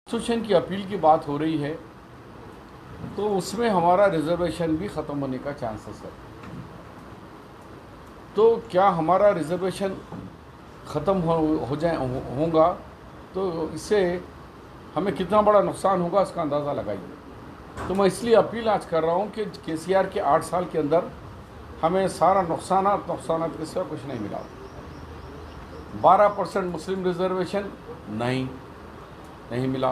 Constitution की appeal की बात हो रही है तो उसमें हमारा रिजर्वेशन भी ख़त्म होने का चांसेस है। तो क्या हमारा रिजर्वेशन ख़त्म होगा तो इससे हमें कितना बड़ा नुकसान होगा इसका अंदाज़ा लगाइए। तो मैं इसलिए अपील आज कर रहा हूँ कि केसीआर के 8 साल के अंदर हमें सारा नुकसान के सिवा कुछ नहीं मिला। 12% मुस्लिम रिजर्वेशन नहीं मिला।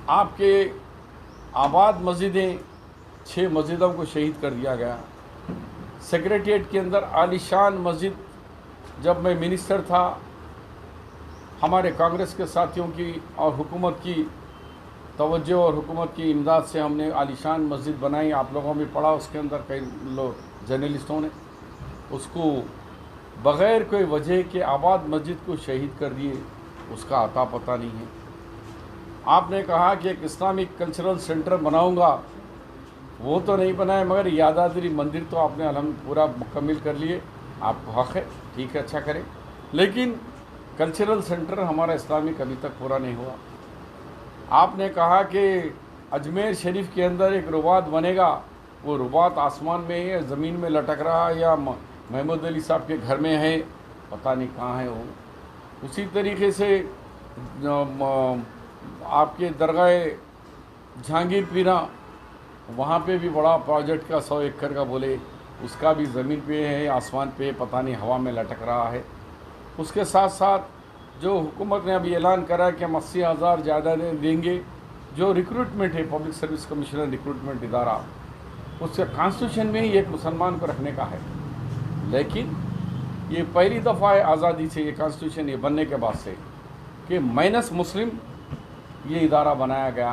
आपके आबाद मस्जिदें 6 मस्जिदों को शहीद कर दिया गया। सेक्रेटेरिएट के अंदर आलीशान मस्जिद, जब मैं मिनिस्टर था, हमारे कांग्रेस के साथियों की और हुकूमत की तवज्जो और हुकूमत की इमदाद से हमने आलीशान मस्जिद बनाई। आप लोगों में पढ़ा, उसके अंदर कई लोग जर्नलिस्टों ने उसको बग़ैर कोई वजह के आबाद मस्जिद को शहीद कर दिए, उसका अता पता नहीं है। आपने कहा कि एक इस्लामिक कल्चरल सेंटर बनाऊंगा, वो तो नहीं बनाए, मगर यादाद्री मंदिर तो आपने पूरा मुकम्मल कर लिए। आपको हक़ है, ठीक है, अच्छा करें, लेकिन कल्चरल सेंटर हमारा इस्लामिक अभी तक पूरा नहीं हुआ। आपने कहा कि अजमेर शरीफ के अंदर एक रुबात बनेगा, वो रुबात आसमान में है, ज़मीन में लटक रहा है, या महमूद अली साहब के घर में है, पता नहीं कहाँ है वो। उसी तरीके से आपके दरगाह जहांगीर पीरा, वहाँ पे भी बड़ा प्रोजेक्ट का 100 एकड़ का बोले, उसका भी ज़मीन पे है, आसमान पे, पता नहीं हवा में लटक रहा है। उसके साथ साथ जो हुकूमत ने अभी ऐलान करा कि हम 80,000 ज़्यादा देंगे, जो रिक्रूटमेंट है, पब्लिक सर्विस कमिश्नर रिक्रूटमेंट इदारा, उसके कॉन्स्टिट्यूशन में ही एक मुसलमान को रखने का है। लेकिन ये पहली दफ़ा है आज़ादी से, ये कॉन्स्टिट्यूशन ये बनने के बाद से, कि माइनस मुस्लिम ये इदारा बनाया गया।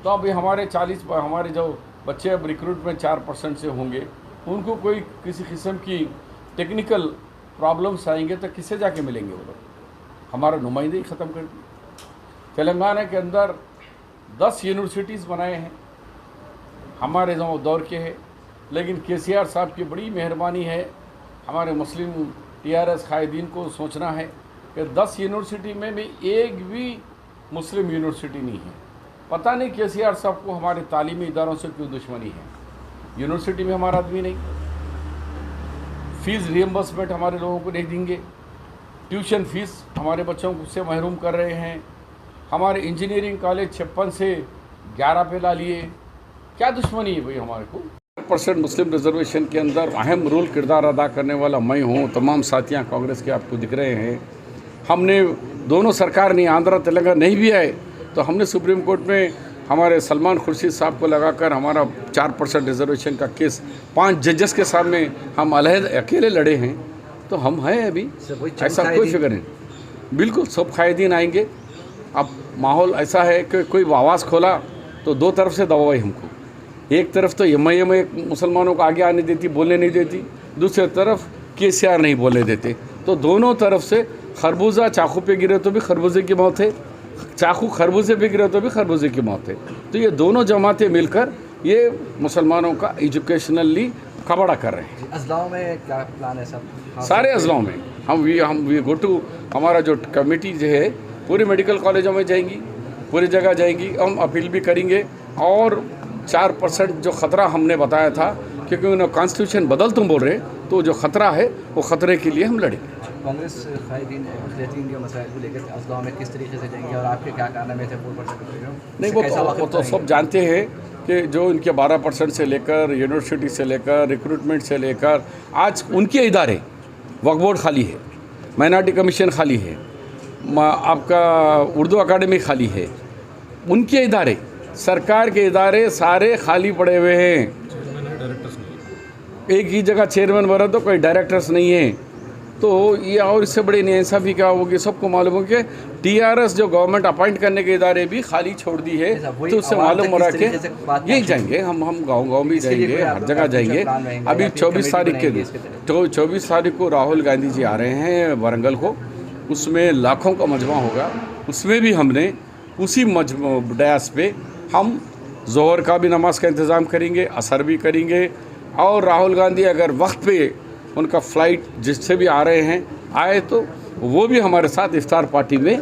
तो अब हमारे जो बच्चे अब रिक्रूटमेंट 4% से होंगे, उनको कोई किसी किस्म की टेक्निकल प्रॉब्लम्स आएंगे तो किससे जाके मिलेंगे वो लोग? हमारा नुमाइंदे ही ख़त्म कर दी। तेलंगाना के अंदर 10 यूनिवर्सिटीज़ बनाए हैं, हमारे जो दौर के हैं, लेकिन केसीआर साहब की बड़ी मेहरबानी है, हमारे मुस्लिम टीआरएस कायदीन को सोचना है कि 10 यूनिवर्सिटी में भी एक भी मुस्लिम यूनिवर्सिटी नहीं है। पता नहीं केसीआर साहब को हमारे तालीमी इदारों से क्यों दुश्मनी है। यूनिवर्सिटी में हमारा आदमी नहीं, फ़ीस रियम्बर्समेंट हमारे लोगों को नहीं देंगे, ट्यूशन फ़ीस हमारे बच्चों को से महरूम कर रहे हैं। हमारे इंजीनियरिंग कॉलेज 56 से 11 पे ला लिए। क्या दुश्मनी है भाई हमारे को? % मुस्लिम रिजर्वेशन के अंदर अहम रोल किरदार अदा करने वाला मैं हूँ। तमाम साथियाँ कांग्रेस के आपको दिख रहे हैं। हमने दोनों सरकार नहीं, आंध्रा तेलंगाना नहीं भी आए तो हमने सुप्रीम कोर्ट में हमारे सलमान खुर्शीद साहब को लगाकर हमारा 4% रिजर्वेशन का केस 5 जजेस के सामने हम अकेले लड़े हैं। तो हम हैं अभी, ऐसा कोई फिक्र नहीं। बिल्कुल सब कायदीन आएंगे। अब माहौल ऐसा है कि कोई आवाज़ खोला तो 2 तरफ से दबाई हमको। एक तरफ तो MIM मुसलमानों को आगे आने देती, बोलने नहीं देती, दूसरी तरफ केसीआर नहीं बोलने देते। तो दोनों तरफ से खरबूजा चाकू पे गिरे तो भी खरबूजे की मौत है, चाकू खरबूजे पे गिरे तो भी खरबूजे की मौत है। तो ये दोनों जमातें मिलकर ये मुसलमानों का एजुकेशनली कबाड़ा कर रहे हैं। अजलाओं में क्या प्लान है सब? सारे अजलाओं में हम गो टू, हमारा जो कमेटी जो है पूरे मेडिकल कॉलेजों में जाएंगी, पूरी जगह जाएंगी। हम अपील भी करेंगे और 4% जो ख़तरा हमने बताया था, क्योंकि उन्होंने कॉन्स्टिट्यूशन बदल तुम बोल रहे, तो जो ख़तरा है वो ख़तरे के लिए हम लड़ेंगे। कांग्रेस कायदीन के मसाइल को लेकर अजलाओं में किस तरीके से जाएंगे और आपके क्या कारनामे थे 4%? नहीं, वो तो सब जानते हैं कि जो इनके 12% से लेकर यूनिवर्सिटी से लेकर रिक्रूटमेंट से लेकर आज उनके इदारे, वक्फ बोर्ड खाली है, माइनॉरिटी कमीशन खाली है, आपका उर्दू अकाडमी खाली है, उनके इदारे, सरकार के इदारे सारे खाली पड़े हुए हैं। एक ही जगह चेयरमैन बना तो कोई डायरेक्टर्स नहीं है। तो ये और इससे बड़ी नाइंसाफ़ी क्या होगी? सबको मालूम हो कि टीआरएस जो गवर्नमेंट अपॉइंट करने के इदारे भी खाली छोड़ दी है। तो उससे मालूम हो रहा है कि यही जाएंगे, हम गाँव भी जाएंगे, हर जगह जाएंगे। अभी 24 तारीख को राहुल गांधी जी आ रहे हैं वारंगल को, उसमें लाखों का मजमा होगा। उसमें भी हमने उसी डयास पे हम ज़ोहर का भी नमाज का इंतज़ाम करेंगे, असर भी करेंगे। और राहुल गांधी अगर वक्त पे उनका फ़्लाइट जिससे भी आ रहे हैं आए तो वो भी हमारे साथ इफ्तार पार्टी में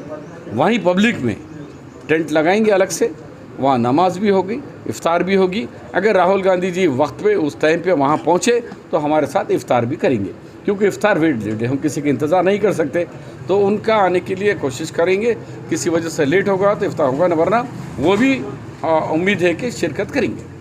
वहीं पब्लिक में टेंट लगाएंगे अलग से, वहाँ नमाज भी होगी, इफ्तार भी होगी। अगर राहुल गांधी जी वक्त पे उस टाइम पे वहाँ पहुँचे तो हमारे साथ इफ्तार भी करेंगे, क्योंकि इफ्तार वेट हम किसी का इंतज़ार नहीं कर सकते, तो उनका आने के लिए कोशिश करेंगे। किसी वजह से लेट होगा तो इफ्तार होगा न, वरना वो भी उम्मीद है कि शिरकत करेंगे।